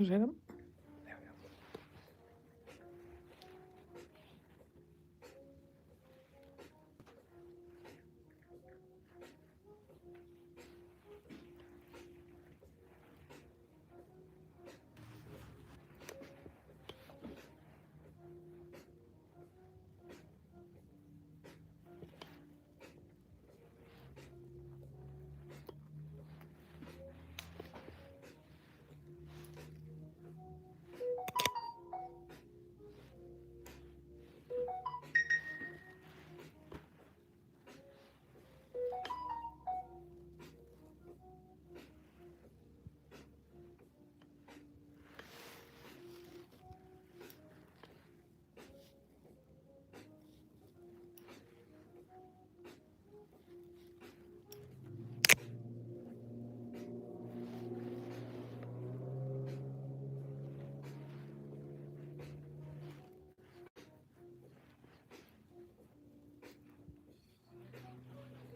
Shut up.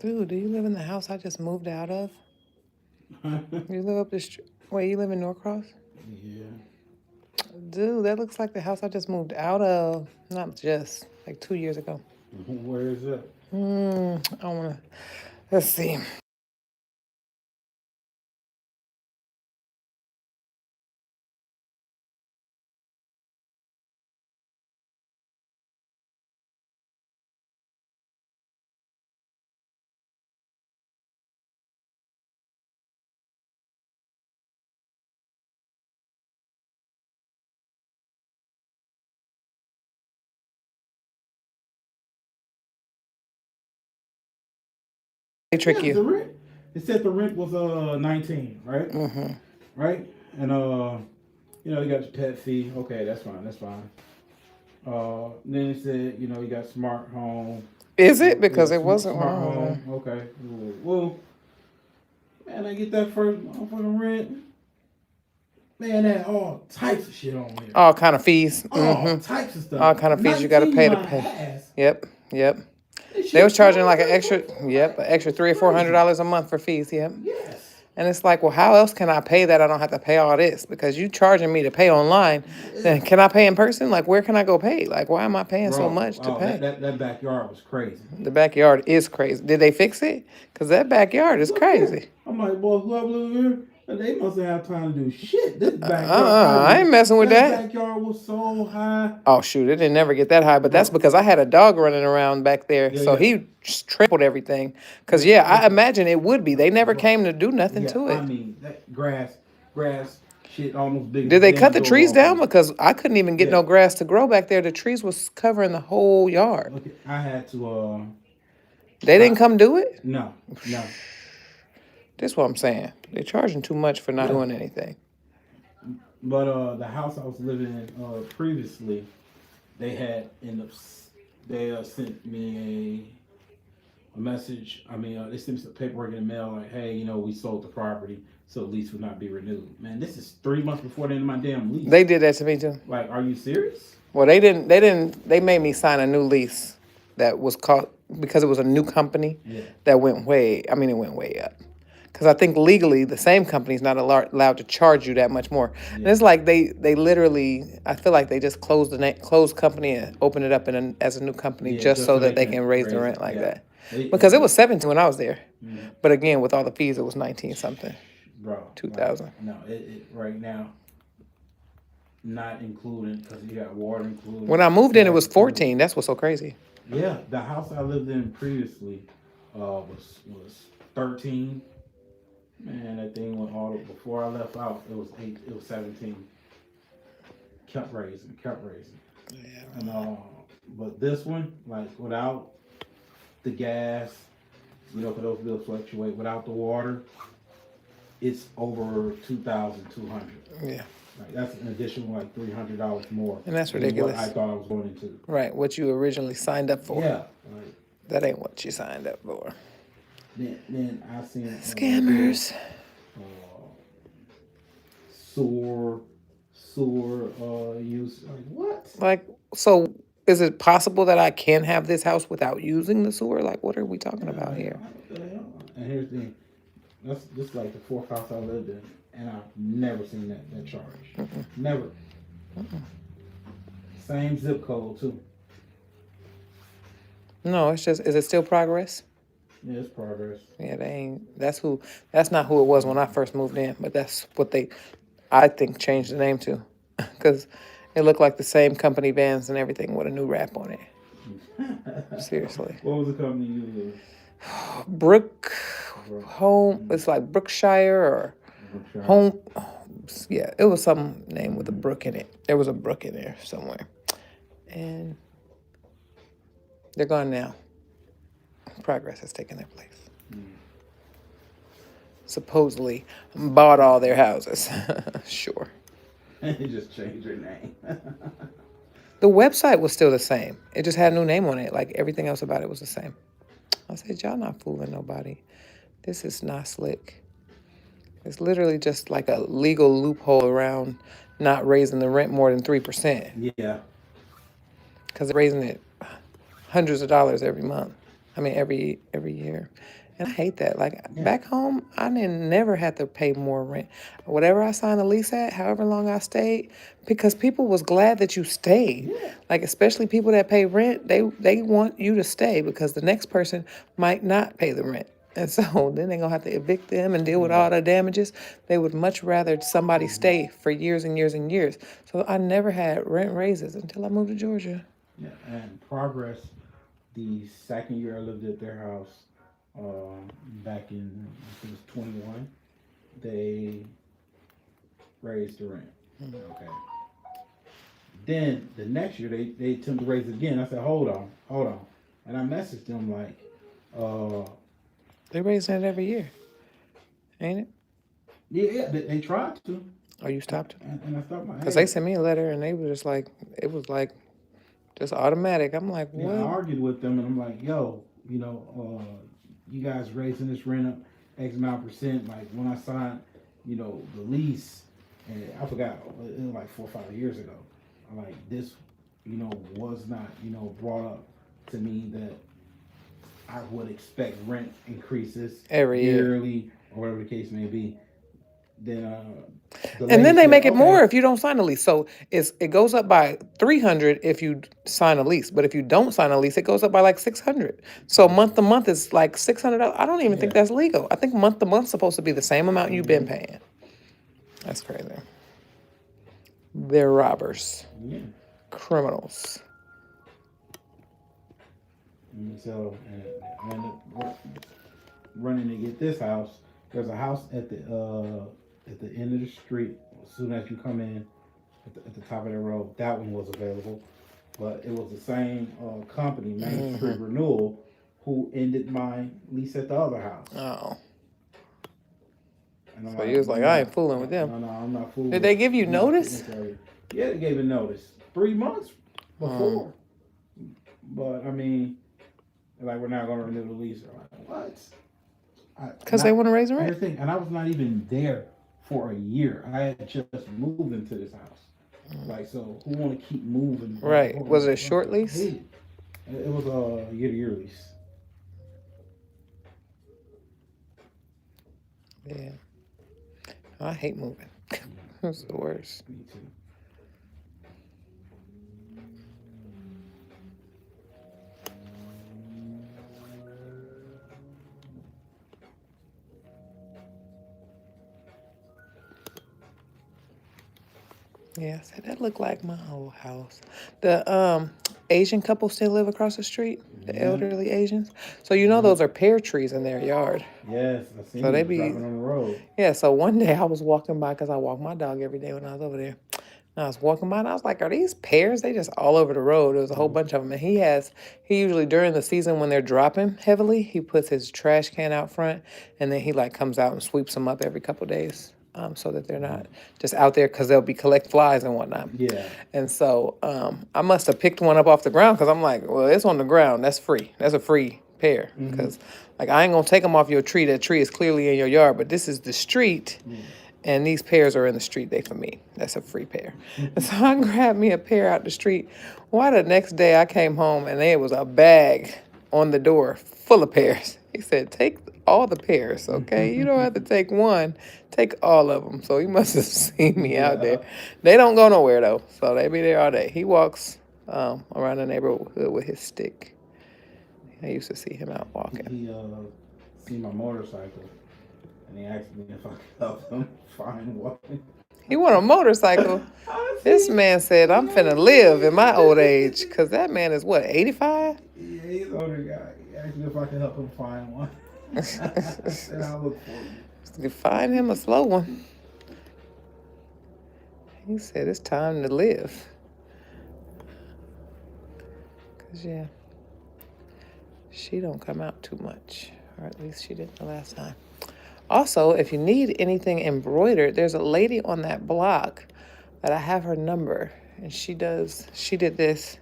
Dude, do you live in the house I just moved out of? You live up the street? Wait, you live in Norcross? Yeah. Dude, that looks like the house I just moved out of. Not just, like 2 years ago. Where is that? I wanna, let's see. They trick Yeah, the you. rent. It said the rent was 19, right? Right? And you got your pet fee. Okay, that's fine. That's fine. Then it said, you got smart home. Is it? Yeah, Because it wasn't. smart home. Okay. Well, man, I get that first motherfucking rent. Man, that all types of shit on there. All kind of fees. All types of stuff. All kind of fees you got to pay to pay. Yep. They was charging like an extra $300 or $400 a month for fees. Yep. Yes. And it's like, well, how else can I pay that I don't have to pay all this? Because you charging me to pay online. Then can I pay in person? Like, where can I go pay? Like, why am I paying so much to pay? That backyard was crazy. The backyard is crazy. Did they fix it? Because that backyard is crazy. I'm like, boy, whoever live here, they must have had time to do shit. This backyard. I ain't messing with that. Backyard was so high. Oh, shoot. It didn't never get that high. But that's because I had a dog running around back there. So he tripled everything. Because, I imagine it would be. They never came to do nothing to it. I mean, that grass, shit almost big. Did they cut the trees down? Because I couldn't even get no grass to grow back there. The trees was covering the whole yard. Okay, I had to. They didn't come do it? No. This is what I'm saying. They're charging too much for not doing anything. But the house I was living in previously, they had sent me a message. I mean, they sent me some paperwork in the mail like, hey, we sold the property, so the lease would not be renewed. Man, this is 3 months before the end of my damn lease. They did that to me too. Like, are you serious? Well, they didn't. They made me sign a new lease that was called, because it was a new company that went way up. Because I think legally the same company's not allowed to charge you that much more. And it's like they literally, I feel like they just closed company and opened it up as a new company just so that they can raise the rent like that. Because it was 17 when I was there. But again, with all the fees, it was 19 something. Bro. 2000. No, it right now, not including, because you got water included. When I moved in, it was 14. That's what's so crazy. Yeah, the house I lived in previously was 13. Man, that thing went all before I left out. It was 8. It was 17. Kept raising. Yeah. And but this one, like without the gas, because those bills fluctuate. Without the water, it's over $2,200. Yeah. Like that's an additional like $300 more. And that's ridiculous. What I thought I was going into. Right, what you originally signed up for. Yeah. That ain't what you signed up for. Then I seen scammers. Sewer use. Like what? Like, so is it possible that I can have this house without using the sewer? Like, what are we talking about here? And here's the thing. This is like the fourth house I lived in. and I've never seen that charge. Never. Same zip code too. No, it's just, is it still Progress? Yeah, it's Progress. Yeah, that's not who it was when I first moved in, but that's what I think, changed the name to. Because it looked like the same company vans and everything with a new wrap on it. Seriously. What was the company you used? Home, it's like Brookshire or Home. Yeah, it was some name with a brook in it. There was a brook in there somewhere. And they're gone now. Progress has taken their place. Supposedly bought all their houses. Sure. They just changed their name. The website was still the same. It just had a new name on it. Like everything else about it was the same. I said, y'all not fooling nobody. This is not slick. It's literally just like a legal loophole around not raising the rent more than 3%. Yeah. Because they're raising it hundreds of dollars every month. I mean, every year. And I hate that. Like, back home, I never had to pay more rent. Whatever I signed a lease at, however long I stayed, because people was glad that you stayed. Yeah. Like, especially people that pay rent, they want you to stay because the next person might not pay the rent. And so then they're going to have to evict them and deal with all the damages. They would much rather somebody stay for years and years and years. So I never had rent raises until I moved to Georgia. Yeah, and Progress, the second year I lived at their house, back in, I think it was 21, they raised the rent. Okay. Then the next year they attempted to raise it again. I said, hold on. And I messaged them like, They raising it every year, ain't it? yeah, they tried to. Or you stopped? And I stopped my Because they sent me a letter and they were just like, it was like just automatic. I'm like, what? Yeah, I argued with them and I'm like, yo, you guys raising this rent up X amount %. Like when I signed, the lease, and I forgot, it was like 4 or 5 years ago. I'm like, this, was not, brought up to me that I would expect rent increases every yearly or whatever the case may be. Then and then they make it more if you don't sign a lease. So it goes up by $300 if you sign a lease, but if you don't sign a lease, it goes up by like $600. So month to month is like $600. I don't even think that's legal. I think month to month is supposed to be the same amount you've been paying. That's crazy. They're robbers, criminals. And so, and running to get this house. There's a house at the end of the street. As soon as you come in, at the top of the road, that one was available, but it was the same company, Main Street Renewal, who ended my lease at the other house. Oh. And So you was like, I ain't fooling with them. No, I'm not fooling. Did they give you notice? Yeah, they gave a notice 3 months before. But I mean, like, we're not going to renew the lease. They're like, what? Because they want to raise the rent. And I was not even there for a year. I had just moved into this house. Like, so who want to keep moving? Right. Was it a short lease? It was a year-to-year lease. Yeah. I hate moving. It's the worst. Me too. Yeah, I said that looked like my old house. The Asian couple still live across the street, the elderly Asians. So those are pear trees in their yard. Yes, I seen So they them be driving on the road. Yeah, so one day I was walking by because I walk my dog every day when I was over there. And I was walking by and I was like, are these pears? They just all over the road. There was a whole bunch of them. And he usually during the season when they're dropping heavily, he puts his trash can out front and then he comes out and sweeps them up every couple days. So that they're not just out there because they'll be collect flies and whatnot. Yeah. And so I must have picked one up off the ground because I'm like, well, it's on the ground. That's free. That's a free pear. Because I ain't going to take them off your tree. That tree is clearly in your yard, but this is the street. And these pears are in the street. They for me. That's a free pear. And so I grabbed me a pear out the street. Why the next day I came home and there was a bag on the door full of pears. He said, take all the pears, okay? You don't have to take one, take all of them. So he must have seen me out there. They don't go nowhere, though, so they be there all day. He walks around the neighborhood with his stick. I used to see him out walking. He seen my motorcycle, and he asked me if I could help him find one. He want a motorcycle. This man said, I'm finna live in my old age. Because that man is what, 85? Yeah, he's an older guy. He asked me if I could help him find one. I said, I'll look for you. Find him a slow one. He said, it's time to live. Because, yeah, she don't come out too much. Or at least she didn't the last time. Also, if you need anything embroidered, there's a lady on that block that I have her number. And she did this.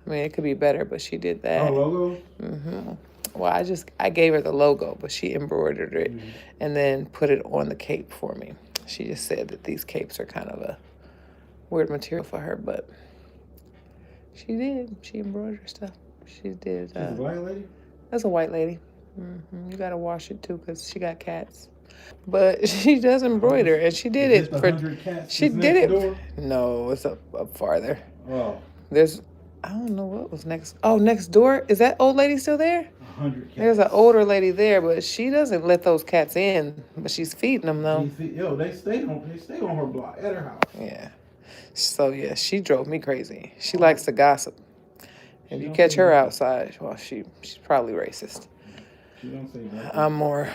I mean, it could be better, but she did that. Oh, logo? Mm-hmm. Well, I gave her the logo, but she embroidered it and then put it on the cape for me. She just said that these capes are kind of a weird material for her, but she did. She embroidered stuff. She did. She's a white lady? That's a white lady. You got to wash it, too, because she got cats. But she does embroider, and she did it for... She did it... Door? No, it's up farther. Oh. There's... I don't know what was next. Oh, next door? Is that old lady still there? 100 cats. There's an older lady there, but she doesn't let those cats in. But she's feeding them, though. They stay on her block, at her house. Yeah. So, yeah, she drove me crazy. She likes to gossip. If you catch her outside, well, she's probably racist. She don't say that. I'm more,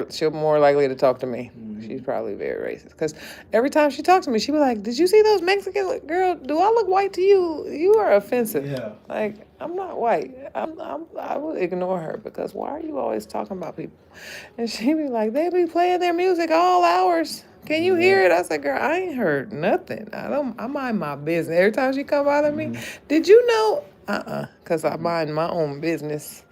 she'll more likely to talk to me. She's probably very racist. Because every time she talks to me, she be like, did you see those Mexicans? Girl, do I look white to you? You are offensive. Yeah. Like, I'm not white. I would ignore her because why are you always talking about people? And she be like, they be playing their music all hours. Can you hear it? I said, girl, I ain't heard nothing. I mind my business. Every time she come bother me, did you know? Because I mind my own business.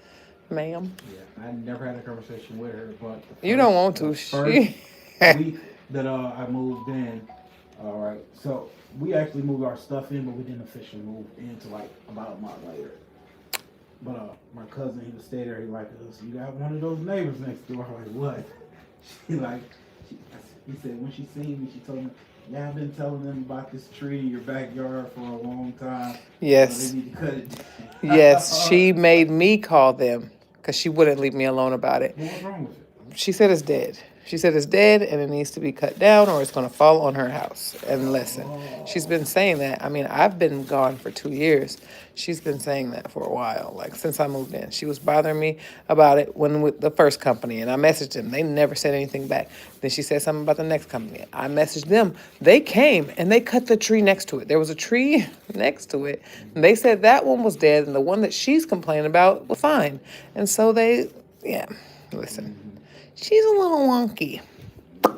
Ma'am. Yeah, I never had a conversation with her, but you don't want to. First week that I moved in, all right. So we actually moved our stuff in, but we didn't officially move into like about a month later. But my cousin, he would stay there. He like, you got one of those neighbors next door. I'm like, what? He said when she seen me, she told me, yeah, I've been telling them about this tree in your backyard for a long time. Yes. So they need to cut it down. Yes, she made me call them because she wouldn't leave me alone about it. What's wrong with it? She said it's dead. She said it's dead and it needs to be cut down or it's going to fall on her house. And listen, she's been saying that. I mean, I've been gone for 2 years. She's been saying that for a while, like since I moved in. She was bothering me about it with the first company, and I messaged them. They never said anything back. Then she said something about the next company. I messaged them. They came and they cut the tree next to it. There was a tree next to it. And they said that one was dead and the one that she's complaining about was fine. And so listen, she's a little wonky. Yeah.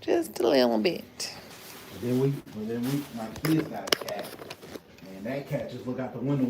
Just a little bit. Then we, my kids got a cat. And that cat just look out the window